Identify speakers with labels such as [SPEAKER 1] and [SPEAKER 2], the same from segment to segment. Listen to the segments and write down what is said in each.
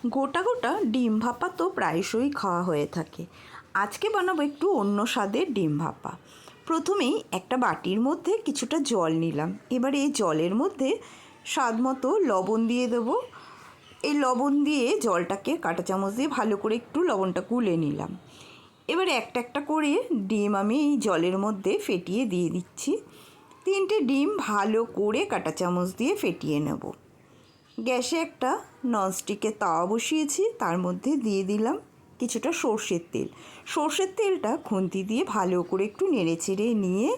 [SPEAKER 1] গোটা গোটা ডিম ভাপা তো প্রায়শই খাওয়া হয়ে থাকে। আজকে বানাবো একটু অন্য স্বাদের ডিম ভাপা। প্রথমেই একটা বাটির মধ্যে কিছুটা জল নিলাম। এবার এই জলের মধ্যে স্বাদ মতো লবণ দিয়ে দেবো। এই লবণ দিয়ে জলটাকে কাঁটা চামচ দিয়ে ভালো করে একটু লবণটা গুলে নিলাম। এবার একটা একটা করে ডিম আমি এই জলের মধ্যে ফেটিয়ে দিয়ে দিচ্ছি। 3টে ডিম ভালো করে কাঁটা চামচ দিয়ে ফেটিয়ে নেব। গ্যাসে একটা ননস্টিকের তাওয়া বসিয়েছি, তার মধ্যে দিয়ে দিলাম কিছুটা সর্ষের তেল। সর্ষের তেলটা খুন্তি দিয়ে ভালো করে একটু নেড়ে চেড়ে নিয়ে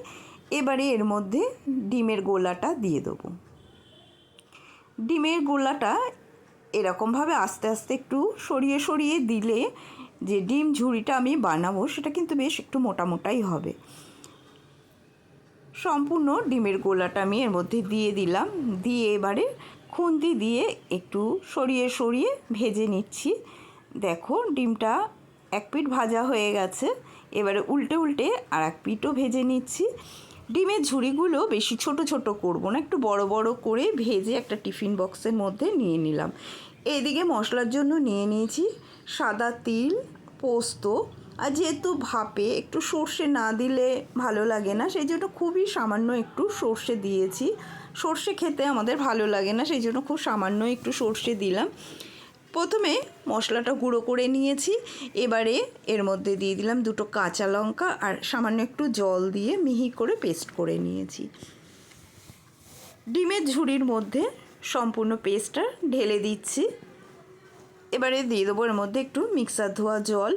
[SPEAKER 1] এবারে এর মধ্যে ডিমের গোলাটা দিয়ে দেবো। ডিমের গোলাটা এরকমভাবে আস্তে আস্তে একটু সরিয়ে সরিয়ে দিলে যে ডিম ঝুড়িটা আমি বানাবো সেটা কিন্তু বেশ একটু মোটা মোটাই হবে। সম্পূর্ণ ডিমের গোলাটা আমি এর মধ্যে দিয়ে দিলাম, দিয়ে এবারে খুন্তি দিয়ে একটু সরিয়ে সরিয়ে ভেজে নিচ্ছি। দেখো ডিমটা এক পিঠ ভাজা হয়ে গেছে, এবারে উল্টে উল্টে আর এক পিঠও ভেজে নিচ্ছি। ডিমের ঝুড়িগুলো বেশি ছোট ছোট করব না, একটু বড় বড় করে ভেজে একটা টিফিন বক্সের মধ্যে নিয়ে নিলাম। এইদিকে মশলার জন্য নিয়ে নিয়েছি সাদা তিল, পোস্ত, আর যেহেতু ভাপে একটু সর্ষে না দিলে ভালো লাগে না, সেই জন্য খুবই সামান্য একটু সর্ষে দিয়েছি। সর্ষে খেতে আমাদের ভালো লাগে না, সেই জন্য খুব সামান্য একটু সর্ষে দিলাম। প্রথমে মশলাটা গুঁড়ো করে নিয়েছি, এবারে এর মধ্যে দিয়ে দিলাম 2টো কাঁচা লঙ্কা আর সামান্য একটু জল দিয়ে মিহি করে পেস্ট করে নিয়েছি। ডিমের ঝুড়ির মধ্যে সম্পূর্ণ পেস্টটা ঢেলে দিচ্ছি। এবারে দিয়ে দেবো এর মধ্যে একটু মিক্সার ধোয়া জল।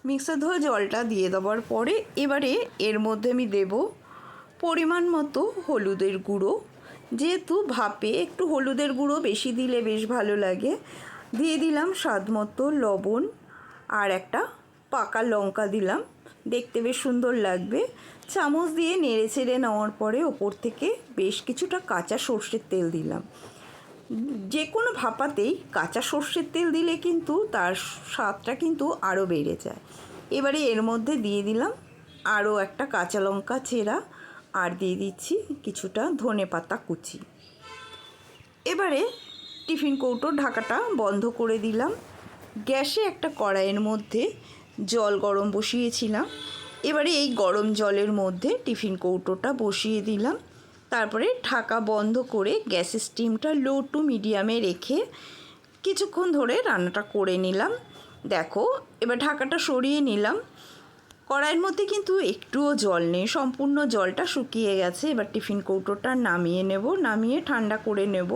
[SPEAKER 1] মিক্সার ধোয়া জলটা দিয়ে দেওয়ার পরে এবারে এর মধ্যে আমি দেব পরিমাণ মতো হলুদের গুঁড়ো। যেহেতু ভাপে একটু হলুদের গুঁড়ো বেশি দিলে বেশ ভালো লাগে। দিয়ে দিলাম স্বাদ মতো লবণ আর একটা পাকা লঙ্কা দিলাম, দেখতে বেশ সুন্দর লাগবে। চামচ দিয়ে নেড়ে চেড়ে নেওয়ার পরে ওপর থেকে বেশ কিছুটা কাঁচা সর্ষের তেল দিলাম। যে কোনো ভাপাতেই কাঁচা সর্ষের তেল দিলে কিন্তু তার স্বাদটা কিন্তু আরও বেড়ে যায়। এবারে এর মধ্যে দিয়ে দিলাম আরও একটা কাঁচা লঙ্কা চেরা আর দিয়ে দিচ্ছি কিছুটা ধনেপাতা কুচি। এবারে টিফিন কৌটোর ঢাকাটা বন্ধ করে দিলাম। গ্যাসে একটা কড়াইয়ের মধ্যে জল গরম বসিয়েছিলাম। এবারে এই গরম জলের মধ্যে টিফিন কৌটোটা বসিয়ে দিলাম। তারপরে ঢাকা বন্ধ করে গ্যাসের স্টিমটা লো টু মিডিয়ামে রেখে কিছুক্ষণ ধরে রান্নাটা করে নিলাম। দেখো এবার ঢাকাটা সরিয়ে নিলাম। কড়াইয়ের মধ্যে কিন্তু একটুও জল নেই, সম্পূর্ণ জলটা শুকিয়ে গেছে। এবার টিফিন কৌটোটা নামিয়ে নেব, নামিয়ে ঠান্ডা করে নেব।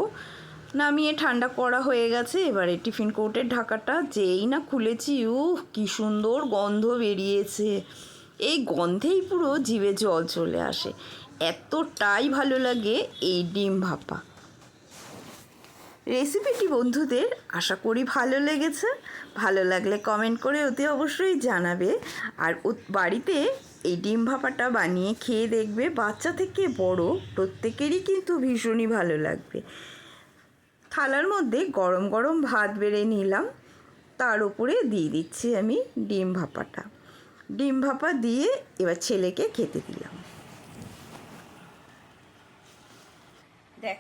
[SPEAKER 1] নামিয়ে ঠান্ডা করা হয়ে গেছে। এবারে টিফিন কৌটোর ঢাকাটা যেই না খুলেছি, কি সুন্দর গন্ধ বেরিয়েছে। এই গন্ধেই পুরো জিভে জল চলে আসে, এতটাই ভালো লাগে এই ডিম ভাপা। রেসিপিটি বন্ধুদের আশা করি ভালো লেগেছে। ভালো লাগলে কমেন্ট করে অতি অবশ্যই জানাবে। আর বাড়িতে এই ডিম ভাপাটা বানিয়ে খেয়ে দেখবে, বাচ্চা থেকে বড় প্রত্যেকেরই কিন্তু ভীষণই ভালো লাগবে। থালার মধ্যে গরম গরম ভাত বেড়ে নিলাম, তার উপরে দিয়ে দিচ্ছি আমি ডিম ভাপাটা। ডিম ভাপা দিয়ে এবার ছেলেকে খেতে দিলাম। দেখ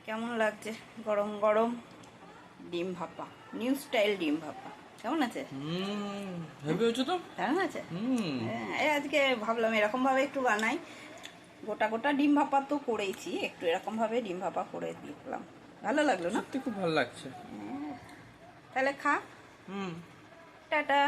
[SPEAKER 1] কেমন লাগছে গরম গরম ডিম ভাপা, নিউ স্টাইল ডিম ভাপা। কেমন আছে?
[SPEAKER 2] হেভি হচ্ছে তো,
[SPEAKER 1] দারুণ আছে। হ্যাঁ, আজকে ভাবলাম এরকম ভাবে একটু বানাই। গোটা গোটা ডিম ভাপা তো করেইছি, একটু এরকম ভাবে ডিম ভাপা করে দিলাম। ভালো লাগলো না?
[SPEAKER 2] সত্যি খুব ভালো লাগছে।
[SPEAKER 1] তাহলে খা। টাটা।